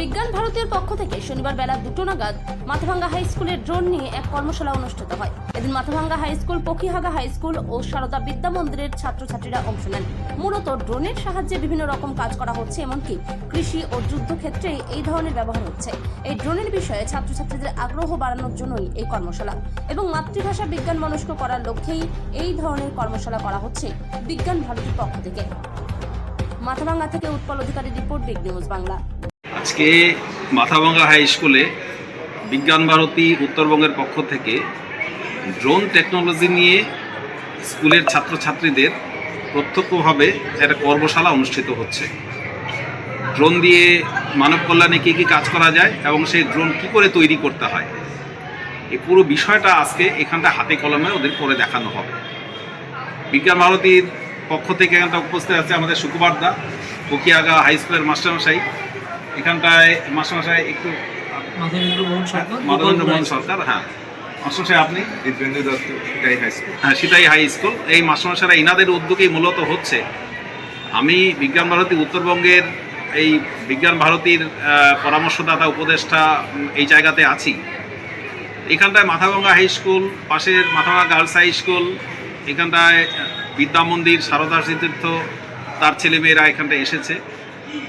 বিজ্ঞান ভারতীর পক্ষ থেকে শনিবার বেলা 2টো নাগাদ মাথাভাঙ্গা হাই স্কুলের ড্রোন নিয়ে এক কর্মশালা অনুষ্ঠিত হয়। এদিন Mathabhanga high school, Pakihaga high school ও সারদা বিদ্যা মন্দিরের ছাত্রছাত্রীরা অংশ নেন। মূলত ড্রোনের সাহায্যে বিভিন্ন রকম কাজ করা হচ্ছে, এমনকি কৃষি ও যুদ্ধক্ষেত্রে এই ধরনের ব্যবহার হচ্ছে। এই ড্রোনের বিষয়ে ছাত্রছাত্রীদের আগ্রহ বাড়ানোর জন্যই এই কর্মশালা এবং মাতৃভাষা বিজ্ঞান মনস্ক করার লক্ষ্যেই এই ধরনের কর্মশালা করা হচ্ছে বিজ্ঞান ভারতীর পক্ষ থেকে। মাথাভাঙ্গা থেকে উৎপল অধিকারী রিপোর্ট, বিগ নিউজ বাংলা। আজকে মাথাভাঙ্গা হাই স্কুলে বিজ্ঞান ভারতী উত্তরবঙ্গের পক্ষ থেকে ড্রোন টেকনোলজি নিয়ে স্কুলের ছাত্রছাত্রীদের প্রত্যক্ষভাবে একটা কর্মশালা অনুষ্ঠিত হচ্ছে। ড্রোন দিয়ে মানব কল্যাণে কী কী কাজ করা যায় এবং সেই ড্রোন কী করে তৈরি করতে হয়, এই পুরো বিষয়টা আজকে এখানটা হাতে কলমে ওদের করে দেখানো হবে। বিজ্ঞান ভারতীর পক্ষ থেকে এখানটা উপস্থিত আছে আমাদের সুকুমার দা, পকিহাগা হাই স্কুলের মাস্টারমশাই। এখানটায় মাস্টারমশাই একটু মাধবেন্দ্র মোহন সরকার, হ্যাঁ মাস্টারমশাই আপনি হ্যাঁ সিতাই হাই স্কুল। এই মাস্টারমশাইরা ইনাদের উদ্যোগেই মূলত হচ্ছে। আমি বিজ্ঞান ভারতী উত্তরবঙ্গের এই বিজ্ঞান ভারতীর পরামর্শদাতা উপদেষ্টা এই জায়গাতে আছি। এখানটায় মাথাভাঙ্গা হাই স্কুল, পাশের মাথাভাঙ্গা গার্লস হাই স্কুল, এখানটায় বিদ্যা মন্দির, সারদা তীর্থ তার ছেলেমেয়েরা এখানটায় এসেছে।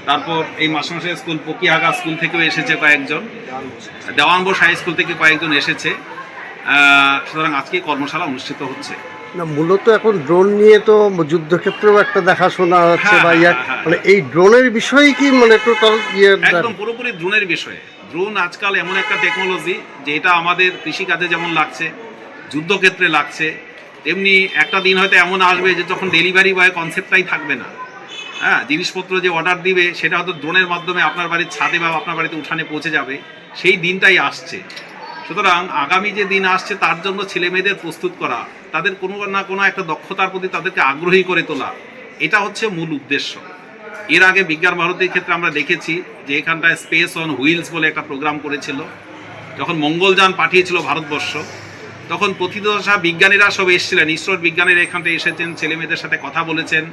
তারপর এই মাস্টারমশাই স্কুল পকিহাগা স্কুল থেকেও এসেছে কয়েকজন, দেওয়ান বোস হাই স্কুল থেকে কয়েকজন এসেছে। সুতরাং আজকে কর্মশালা অনুষ্ঠিত হচ্ছে। না, মূলত এখন ড্রোন নিয়ে তো যুদ্ধক্ষেত্রেও একটা দেখাশোনা হচ্ছে বা মানে এই ড্রোনের বিষয়ে কি মানে টোটাল একদম পুরোপুরি ড্রোনের বিষয়ে। ড্রোন আজকাল এমন একটা টেকনোলজি যে এটা আমাদের কৃষিকাজে যেমন লাগছে, যুদ্ধক্ষেত্রে লাগছে, তেমনি একটা দিন হয়তো এমন আসবে যে যখন ডেলিভারি বয় কনসেপ্টটাই থাকবে না। হ্যাঁ, জিনিসপত্র যে অর্ডার দিবে সেটা হয়তো ড্রোনের মাধ্যমে আপনার বাড়ির ছাদে বা আপনার বাড়িতে উঠানে পৌঁছে যাবে, সেই দিনটাই আসছে। সুতরাং আগামী যে দিন আসছে তার জন্য ছেলে মেয়েদের প্রস্তুত করা, তাদের কোনো না কোনো একটা দক্ষতার প্রতি তাদেরকে আগ্রহী করে তোলা, এটা হচ্ছে মূল উদ্দেশ্য। এর আগে বিজ্ঞান ভারতীর ক্ষেত্রে আমরা দেখেছি যে এখানটায় স্পেস অন হুইলস বলে একটা প্রোগ্রাম করেছিল। যখন মঙ্গলযান পাঠিয়েছিল ভারতবর্ষ, তখন প্রতিদশা বিজ্ঞানীরা সব এসেছিলেন, ইসরোর বিজ্ঞানীরা এখানটায় এসেছেন, ছেলে মেয়েদের সাথে কথা বলেছেন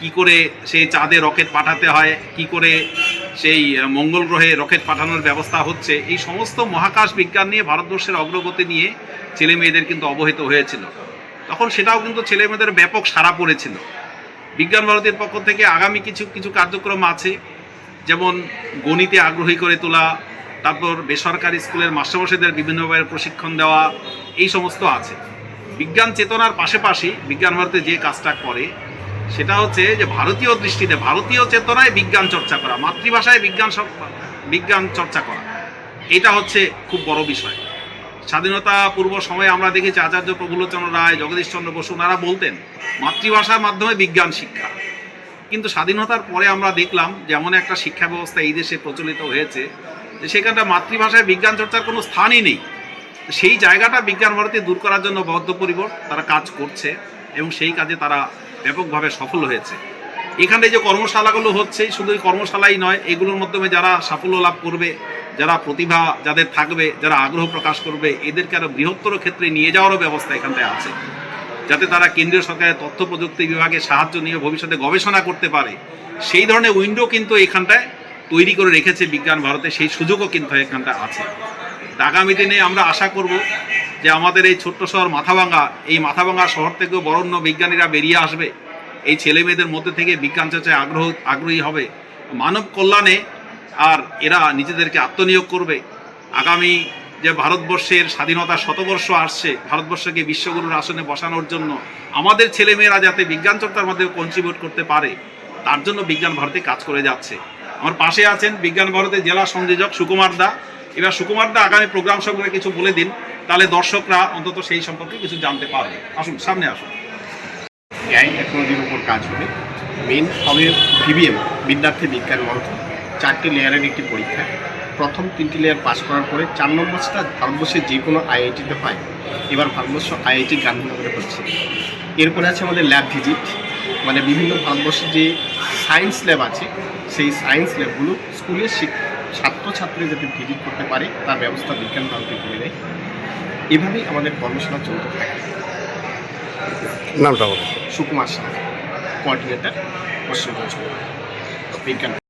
কি করে সেই চাঁদে রকেট পাঠাতে হয়, কি করে সেই মঙ্গল গ্রহে রকেট পাঠানোর ব্যবস্থা হচ্ছে। এই সমস্ত মহাকাশ বিজ্ঞান নিয়ে ভারতবর্ষের অগ্রগতি নিয়ে ছেলে মেয়েদের কিন্তু অবহিত হয়েছিল। তখন সেটাও কিন্তু ছেলে মেয়েদের ব্যাপক সাড়া পড়েছিল। বিজ্ঞান ভারতীর পক্ষ থেকে আগামী কিছু কার্যক্রম আছে, যেমন গণিতে আগ্রহী করে তোলা, তারপর বেসরকারি স্কুলের মাস্টারমশাইদের বিভিন্নভাবে প্রশিক্ষণ দেওয়া, এই সমস্ত আছে। বিজ্ঞান চেতনার পাশাপাশি বিজ্ঞান ভারতী যে কাজটা করে সেটা হচ্ছে যে ভারতীয় দৃষ্টিতে ভারতীয় চেতনায় বিজ্ঞান চর্চা করা, মাতৃভাষায় বিজ্ঞান চর্চা করা, এটা হচ্ছে খুব বড় বিষয়। স্বাধীনতা পূর্ব সময়ে আমরা দেখেছি আচার্য প্রফুল্লচন্দ্র রায়, জগদীশচন্দ্র বসু, ওনারা বলতেন মাতৃভাষার মাধ্যমে বিজ্ঞান শিক্ষা। কিন্তু স্বাধীনতার পরে আমরা দেখলাম যে এমন একটা শিক্ষা ব্যবস্থা এই দেশে প্রচলিত হয়েছে যে সেখানটা মাতৃভাষায় বিজ্ঞান চর্চার কোনো স্থানই নেই। সেই জায়গাটা বিজ্ঞান ভারতী দূর করার জন্য বদ্ধপরিকর তারা কাজ করছে এবং সেই কাজে তারা ব্যাপকভাবে সফল হয়েছে। এখানে যে কর্মশালাগুলো হচ্ছে শুধু কর্মশালাই নয়, এগুলোর মাধ্যমে যারা সাফল্য লাভ করবে, যারা প্রতিভা যাদের থাকবে, যারা আগ্রহ প্রকাশ করবে, এদেরকে আরও বৃহত্তর ক্ষেত্রে নিয়ে যাওয়ারও ব্যবস্থা এখানটায় আছে, যাতে তারা কেন্দ্রীয় সরকারের তথ্য প্রযুক্তি বিভাগের সাহায্য নিয়ে ভবিষ্যতে গবেষণা করতে পারে। সেই ধরনের উইন্ডো কিন্তু এখানটায় তৈরি করে রেখেছে বিজ্ঞান ভারতে, সেই সুযোগও কিন্তু এখানটা আছে। আগামী দিনে আমরা আশা করব যে আমাদের এই ছোট্ট শহর মাথাভাঙ্গা, এই মাথাভাঙ্গা শহর থেকেও বরেণ্য বিজ্ঞানীরা বেরিয়ে আসবে, এই ছেলে মেয়েদের মধ্যে থেকে বিজ্ঞান চর্চায় আগ্রহী হবে, মানব কল্যাণে আর এরা নিজেদেরকে আত্মনিয়োগ করবে। আগামী যে ভারতবর্ষের স্বাধীনতা শতবর্ষ আসছে, ভারতবর্ষকে বিশ্বগুরুর আসনে বসানোর জন্য আমাদের ছেলেমেয়েরা যাতে বিজ্ঞান চর্চার মাধ্যমে কন্ট্রিবিউট করতে পারে, তার জন্য বিজ্ঞান ভারতী কাজ করে যাচ্ছে। আমার পাশে আছেন বিজ্ঞান ভারতীর জেলা সংযোজক সুকুমার দা। এবার সুকুমার দা আগামী প্রোগ্রাম সম্পর্কে কিছু বলে দিন, তাহলে দর্শকরা অন্তত সেই সম্পর্কে কিছু জানতে পারবে। আসুন, সামনে আসুন। এআই টেকনোলজির উপর কাজ হবে। মেন হবে ভিবিএম, বিদ্যার্থী বিজ্ঞান মন্ত্র, 4টি লেয়ারের একটি পরীক্ষা। প্রথম 3টি লেয়ার পাস করার পরে 4 নম্বরটা ভারতবর্ষের যে কোনো আইআইটিতে হয়। এবার ভারতবর্ষ আইআইটি গান্ধীনগরে হচ্ছে। এরপরে আছে আমাদের ল্যাব ভিজিট, মানে বিভিন্ন ভারতবর্ষের যে সায়েন্স ল্যাব আছে সেই সায়েন্স ল্যাবগুলো স্কুলের ছাত্রছাত্রী যাতে ভিজিট করতে পারে তার ব্যবস্থা বিজ্ঞান ভারতী করে দেয়। এভাবেই আমাদের কর্মশালা চলতে থাকে। নামটা বলো। সুকুমার সাহা, কোঅর্ডিনেটর, পশ্চিমবঙ্গ বিজ্ঞান।